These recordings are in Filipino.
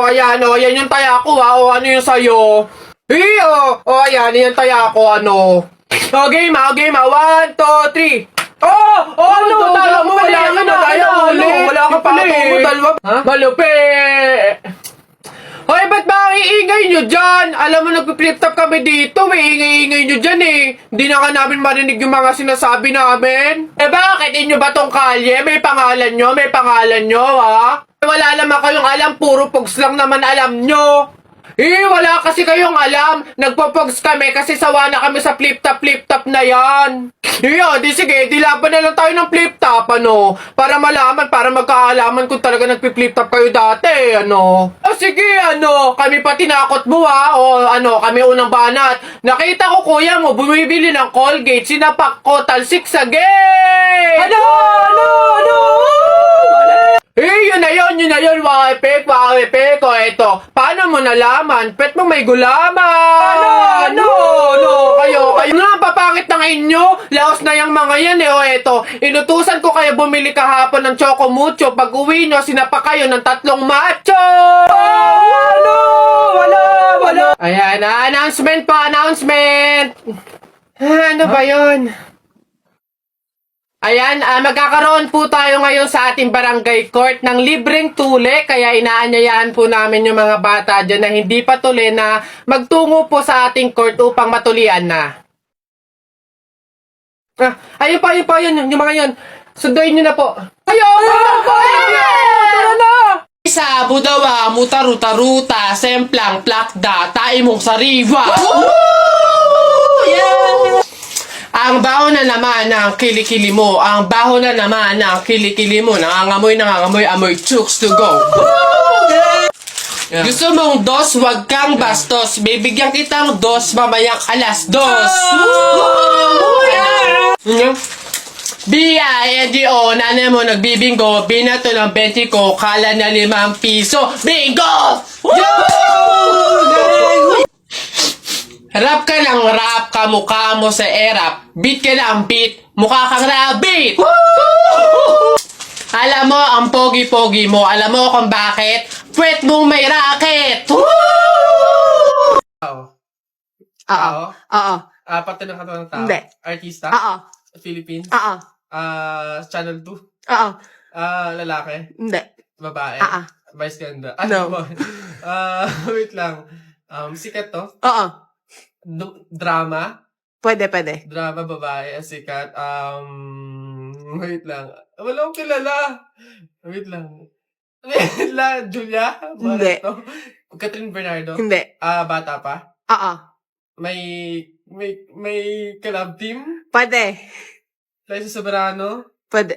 ayan, yan yung taya ko, ha. O, ano yung sa'yo? Ayan, yung taya ko, ano. Game, game, 1, 2, 3. Ano, tala mo, wala ka na, wala ka pala, Malupi. Hoy, ba't ba ang iingay nyo dyan? Alam mo, nagpi-flip top kami dito, ingay-ingay nyo dyan, Hindi na ka namin marinig yung mga sinasabi namin. Bakit? Inyo ba tong kalye? May pangalan nyo, ha? Wala naman kayong alam, puro pogs lang naman alam nyo. Wala kasi kayong alam. Nagpo-pogs kami kasi sawa na kami sa flip top na yan. Sige, dilaban na lang tayo ng flip top, ano? Para malaman, para magkaalaman kung talaga nagpi-flip top kayo dati, ano? Sige, kami pa tinakot mo, ha? Kami unang banat. Nakita ko, kuya mo, bumibili ng Colgate, sinapak ko, talsik sa gate! Ano? Yun na yun, wakipek, o eto. Paano mo nalaman? Pet mo may gulaman! Kayo na, papangit ng inyo. Laos na yung mga yan, o eto. Inutusan ko kayo bumili kahapon ng Choco Mucho. Pag uwi nyo, sinapa kayo ng 3 macho! Wala! Ayan, announcement. Ano ba yun? Ayan, magkakaroon po tayo ngayon sa ating barangay court ng libreng tule, kaya inaanyayahan po namin yung mga bata dyan na hindi pa tuli na magtungo po sa ating court upang matulian na. Ayun pa, yung mga yun. Sunduin nyo na po. Tara na! Isa, budawa, mutaruta-ruta, semplang, plakda, taimong sariwa. Ang baho na naman ng kilikili mo. Nangangamoy, amoy chooks to go. Gusto mong dos, wag kang bastos. Bibigyan kitang dos, mamayang alas 2. B-I-N-G-O, nanay mo nagbibingo, binato ng 20 ko, kala na 5 piso. Bingo! Rap ka ng rap, kamukha mo sa erap. Beat ka ng beat, mukha kang rabbit. Alam mo, ang pogi-pogi mo, alam mo kung bakit? Pwet mong may racket. Oo. Patunong ka ng tao? Hindi. Artista? Oo. Philippines? Oo. Channel 2? Oo. Lalaki? Hindi. Babae? Oo. Vice ganda? No. Wait lang. Sikat to? Oo. Drama? Pwede. Drama, babae, sikat. Wait lang. Wala akong kilala. Wait lang. Julia? Hindi. Catherine Bernardo? Hindi. Bata pa? Oo. May collab team? Pwede. Liza Soberano? Hindi.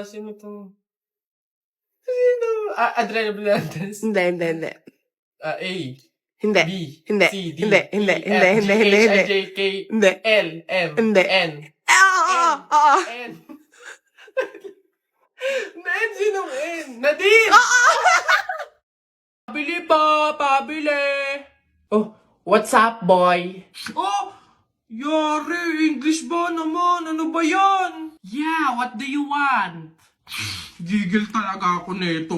Sino to? Sino? Adriana Blandes? Hindi. A. Hindi. B. Hindi. C. D. Hindi. E. Hindi. F. Hindi. G. Hindi. H. Hindi. I. J. K. Hindi. L. M. Hindi. N. Oo. N. N. Sinong N? Nadine! Pabili! Oh, what's up, boy? Yari, English ba naman? Ano ba yan? Yeah, what do you want? Gigil talaga ako nito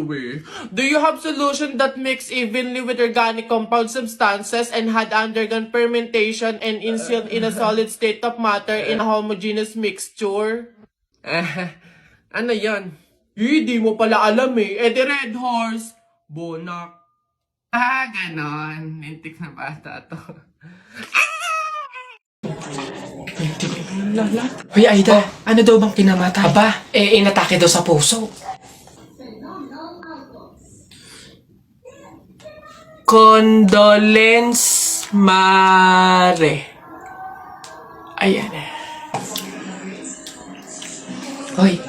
Do you have solution that mix evenly with organic compound substances and had undergone fermentation and instilled in a solid state of matter in a homogeneous mixture? Ano yan? Di mo pala alam the Red Horse. Bonak. Ganon. Nintik na bata to. Hoy, Aida, ano daw bang kinamatay? Aba, inatake daw sa puso. Condolence Mare. Ayan. Hoy,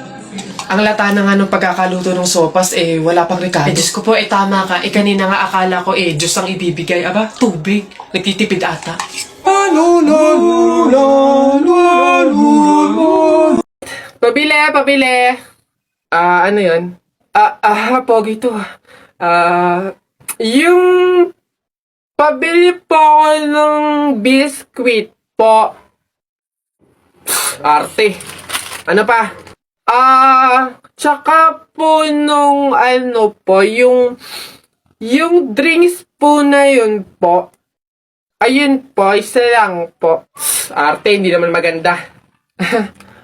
ang lata na nga nung pagkakaluto ng sopas, wala pang rekado. Diyos ko po, tama ka. Kanina nga akala ko, Diyos ang ibibigay. Aba, tubig. Nagtitipid ata. Pabili. Ano yun? Pogi to. Yung pabili po ako ng biskwit po. Arte. Ano pa? Tsaka po nung yung Yung drinks po na yun po, ayun po, isa lang po. Arte, hindi naman maganda.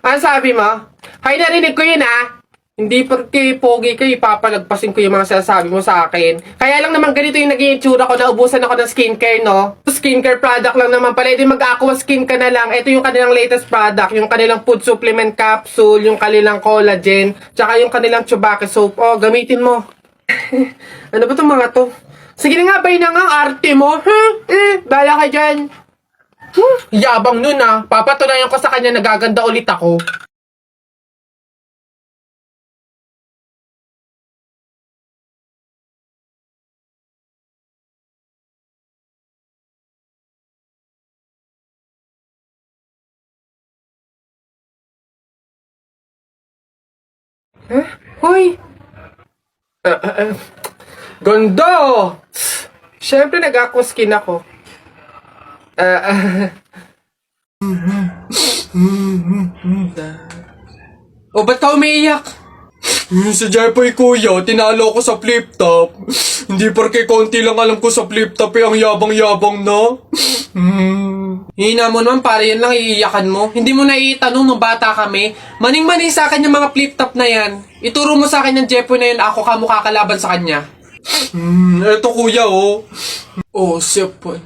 Ano sabi mo? Hay, narinig ko yun ah. Hindi porque pogi kayo, ipapalagpasin ko yung mga sinasabi mo sa akin. Kaya lang naman ganito yung naging itsura ko, naubusan ako ng skincare, no? Skincare product lang naman pala, ito yung mag-aqua skin ka na lang. Ito yung kanilang latest product, yung kanilang food supplement capsule, yung kanilang collagen, tsaka yung kanilang Chubaki soap. Oh, gamitin mo. Ano ba itong mga to? Sige na nga, bay na nga, arte mo. Bala ka dyan. Yabang nun ah. Papatunayan ko sa kanya, nagaganda ulit ako. Huh? Hoy! Ganda! Siyempre, nag-aqua skin ako. O, ba't ka umiiyak? Sa Jepoy kuya, tinalo ko sa flip top. Hindi porke konti lang alam ko sa flip top ang yabang-yabang na. Hina mo naman, para yan lang iiyakan mo. Hindi mo naiitanong nung bata kami. Maning-maning sa akin yung mga flip top na yan. Ituro mo sa akin yung Jepoy na yun, ako ka mukha kalaban sa kanya. Eto kuya oh. Oh, sipon.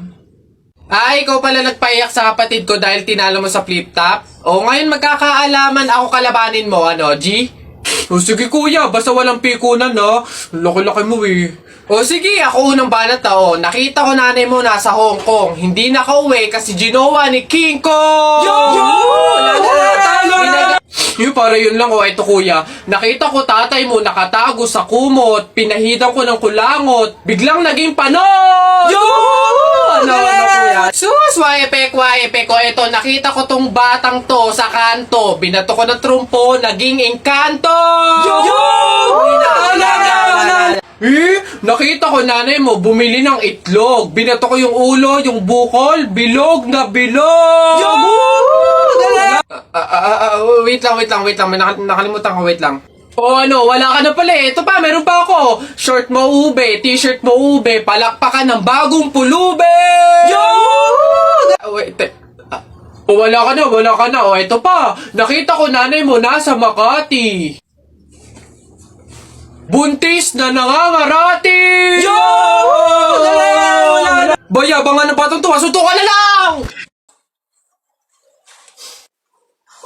Ikaw pala nagpaiyak sa kapatid ko dahil tinalo mo sa flip top? O, ngayon magkakaalaman ako kalabanin mo, ano, G? O, sige kuya, basta walang pikunan, no? Laki-laki mo eh. O sige, ako unang banat na, o. Nakita ko nanay mo nasa Hong Kong. Hindi nakauwi kasi ginawa ni King Kong! Yung para yun lang, o. Ito kuya, nakita ko tatay mo nakatago sa kumot. Pinahidan ko ng kulangot. Biglang naging panon! Ano kuya? Sus, waepek. O, ito, nakita ko tong batang to sa kanto. Binato ko ng trumpo, naging engkanto! Nakita ko nanay mo bumili ng itlog. Binato ko yung ulo, yung bukol, bilog na bilog! Wait lang. May nakalimutan ko, wait lang. O ano, wala ka na pala eh. Ito pa, meron pa ako. Short mo ube, t-shirt mo ube, palakpakan ng bagong pulube! Wait, wala ka na. O, ito pa. Nakita ko nanay mo nasa Makati. Buntis na nangangarati! Bayabangan ng batang tuwa, suntukan na lang!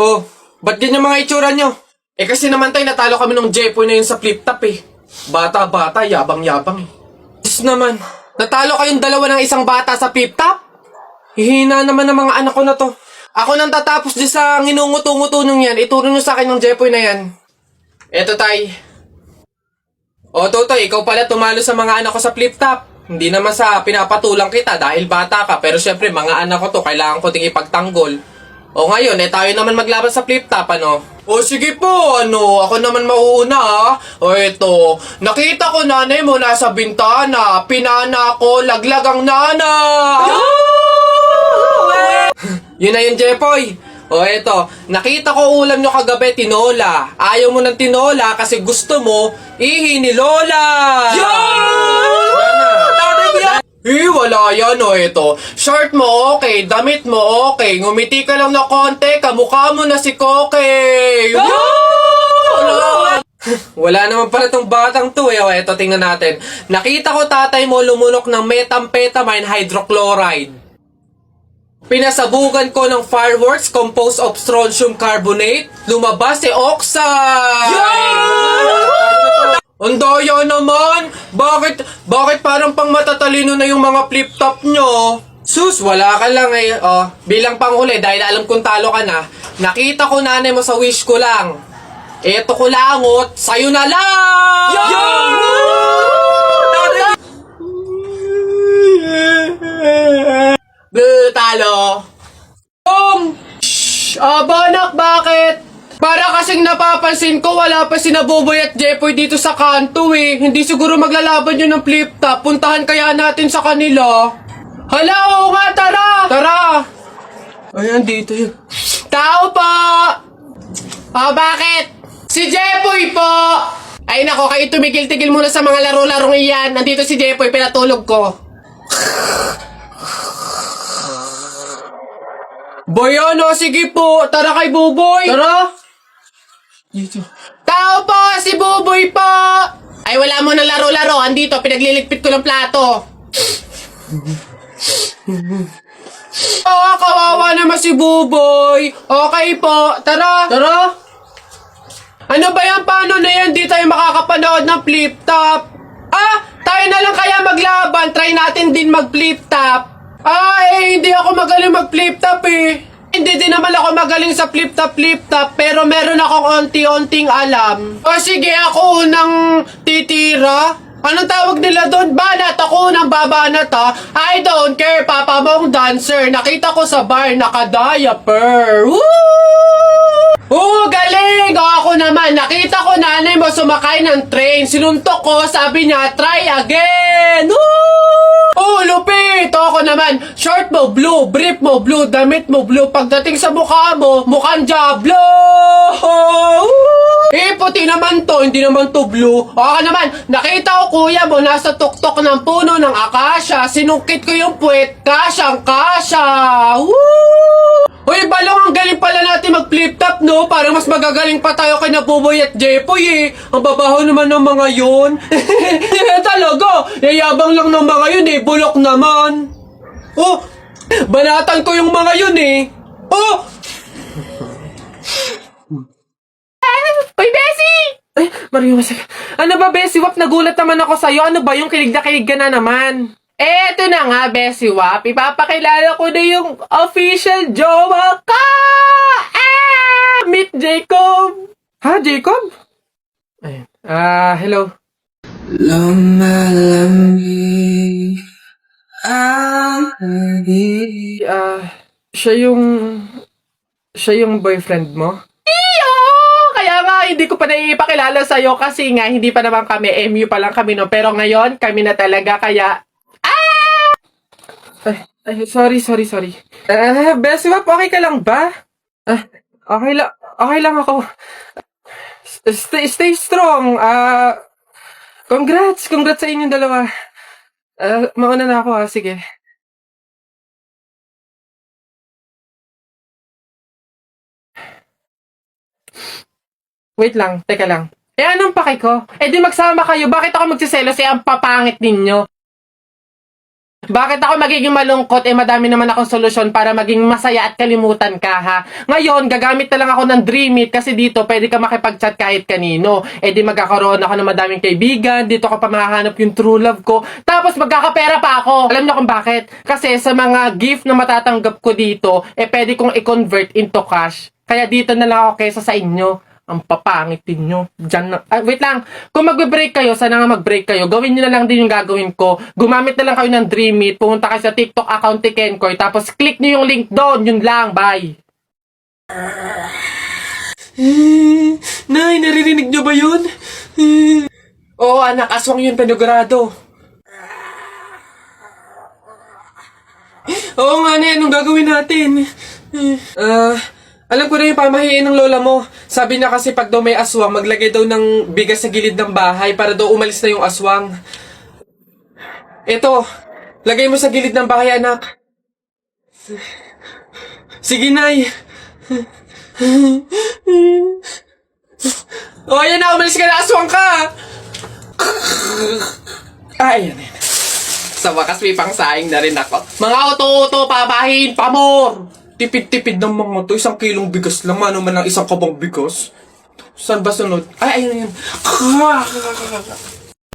Oh, ba't ganyan mga itsura nyo? Kasi naman tayo natalo kami ng Jepoy na yun sa flip top eh. Bata-bata, yabang-yabang eh. Diyos naman, natalo kayong dalawa ng isang bata sa flip top? Hihina naman ng mga anak ko na to. Ako nang tatapos di sa nginunguto-nguto nyo yan, ituro nyo sa akin ng Jepoy na yan. Eto tay. O Totoy, ikaw pala tumalo sa mga anak ko sa flip top. Hindi naman sa pinapatulang kita dahil bata ka, pero syempre mga anak ko to, kailangan ko ding ipagtanggol. O ngayon, tayo naman maglaban sa flip top, ano? O sige po, ako naman mauuna ha. O eto, nakita ko nanay mo nasa bintana, pinana ko, laglag ang nana! Yun na yun, Jepoy. O eto, nakita ko ulam nyo kagabi, tinola. Ayaw mo ng tinola kasi gusto mo, ihi ni Lola! Wala yan o ito. Short mo okay, damit mo okay, ngumiti ka lang na konti, kamukha mo na si Koke! Wala naman pala tong batang to eh. O eto, tingnan natin. Nakita ko tatay mo lumunok ng methamphetamine hydrochloride. Pinasabugan ko ng fireworks composed of strontium carbonate. Lumabas si oxide! Ang daya naman! Bakit parang pang matatalino na yung mga flip top nyo? Sus, wala ka lang eh. Oh, bilang panghuli, dahil alam kong talo ka na, nakita ko nanay mo sa wish ko lang. Eto ko langot, sa'yo na lang! Talo! Banak, bakit? Para kasing napapansin ko, wala pa si Naboboy at Jepoy dito sa kanto eh. Hindi siguro maglalaban yun ng flip top. Puntahan kaya natin sa kanila. Hala, oo nga, tara! Tara! Ayan, dito yun. Tao po! Bakit? Si Jepoy po! Ay nako, kayo tumigil-tigil muna sa mga laro-larong iyan. Nandito si Jepoy, pinatulog ko. Boyono, sige po. Tara kay Buboy. Tara. Dito. Tao po, si Buboy po. Ay wala mo na laro-laro. Andito, pinagliligpit ko ng plato. Oo, kawawa naman si Buboy. Okay po, tara. Tara. Ano ba yan? Paano na yan? Di tayo makakapanood ng flip-top. Ah, tayo na lang kaya maglaban. Try natin din mag-flip-top. Hindi ako magaling mag-flip-top eh. Hindi din naman ako magaling sa flip-top, pero meron akong onti-onting alam. O sige, ako unang titira. Anong tawag nila doon? Banat! Ako unang babanat ha. I don't care, papa mong dancer. Nakita ko sa bar, naka-diaper. Woo! Galing! O ako naman, nakita ko nanay mo sumakay ng train. Sinuntok ko, sabi niya, try again! Woo! Oh, lupit! O ako naman, short mo blue, brief mo blue, damit mo blue. Pagdating sa mukha mo, mukhang Diablo! Puti naman to, hindi naman to blue. O ako naman, nakita ko kuya mo nasa tuktok ng puno ng akasya. Sinungkit ko yung puwet, kasyang-kasya! Woo! Uy, balong, ang galing pala natin mag-flip-top, no? Parang mas magagaling pa tayo kay Buboy at Jepoy, eh. Ang babaho naman ng mga yun. Talaga, yayabang lang ng mga yun, eh. Bulok naman. Oh, banatan ko yung mga yun, eh. Oh! Uy, Bessie! Ay, Mario, ano ba, Bessie Wap? Nagulat naman ako sa'yo. Ano ba yung kilig na kilig ka na naman? Eto na nga, Bessie Wap. Ipapakilala ko na yung official jowa ka! Meet Jacob! Ha, Jacob? Ayun. Hello. Lumalamig ang hangin. Siya yung boyfriend mo? Iyo! Kaya nga, hindi ko pa naipakilala sa'yo kasi nga, hindi pa naman kami, MU pa lang kami, no? Pero ngayon, kami na talaga, kaya... sorry. Bessie Wap, okay ka lang ba? Okay lang ako. Stay strong. Congrats sa inyong dalawa. Mauna na ako ha, sige. Wait lang, teka lang. Anong paki ko? Di magsama kayo, bakit ako magsiselos ang papangit ninyo? Bakit ako magiging malungkot? Madami naman akong solusyon para maging masaya at kalimutan ka, ha? Ngayon, gagamit na lang ako ng Dream It kasi dito pwede ka makipag-chat kahit kanino. Di magkakaroon ako ng madaming kaibigan, dito ko pa mahahanap yung true love ko, tapos magkakapera pa ako. Alam niyo kung bakit? Kasi sa mga gift na matatanggap ko dito, pwede kong i-convert into cash. Kaya dito na lang ako kesa sa inyo. Ang papangitin nyo. Diyan na. Wait lang. Kung magbe-break kayo, sana nga mag-break kayo. Gawin nyo na lang din yung gagawin ko. Gumamit na lang kayo ng Dream It. Pumunta kayo sa TikTok account ni Kenkoy. Tapos click nyo yung link doon. Yun lang. Bye. Nay, naririnig nyo ba yun? Oo, anak. Aswang yun, penogrado. Oo nga, Nay. Anong gagawin natin? Alam ko na yung pamahiin ng lola mo. Sabi niya kasi pag daw may aswang, maglagay daw ng bigas sa gilid ng bahay para daw umalis na yung aswang. Eto, lagay mo sa gilid ng bahay, anak. Sige, Nay. Ayan na, umalis ka na, aswang ka! Ayan. Sa wakas may pangsaing na rin ako. Mga oto-oto, papahin, pamor! Tipid-tipid ng mga to. 1 kilong bigas lang. Ano man lang 1 kabang bigas. Saan ba sunod? Ayun.